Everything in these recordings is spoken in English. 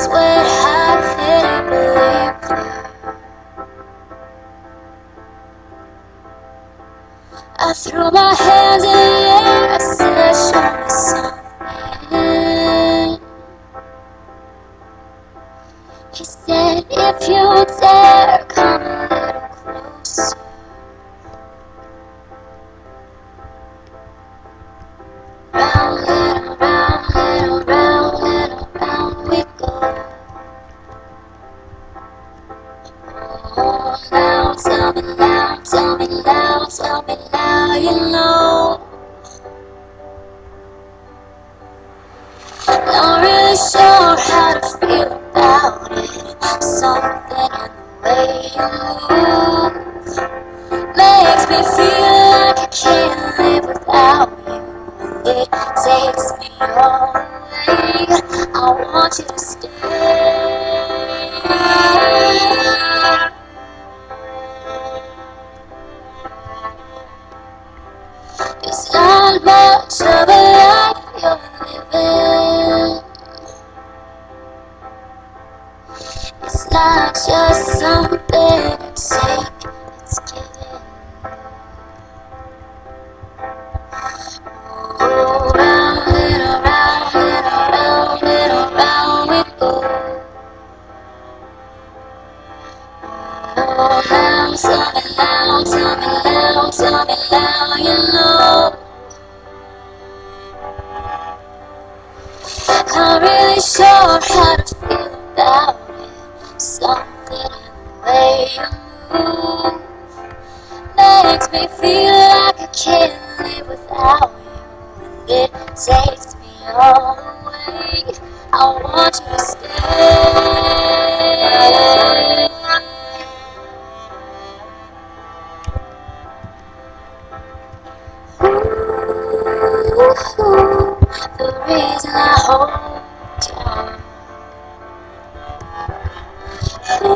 sweat, I couldn't believe you. I threw my hands in the air, I said, show me something. He said, if you dare, come a little closer. Round, little round, little round, little round we go. Oh, now tell me now, tell me now, tell me now, you know. Not really sure how to feel about it. Something in the way you move makes me feel like I can't live without you. And it takes me all away. I want you to stay. It's not much of a life you're living. It's not just something to take, it's giving. Oh, round, little round, little round, little round we go. Oh, now, tell me now, tell me now, tell me now, you know. Not really sure how to feel about it. Something in the way you move makes me feel like I can't live without you. And it takes me all away. I want you to stay. Ooh, the reason I hold on. Ooh,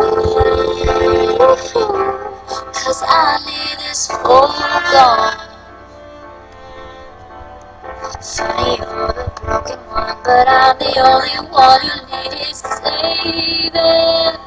'cause I need this full gone. Funny, you're the broken one, but I'm the only one who needs saving.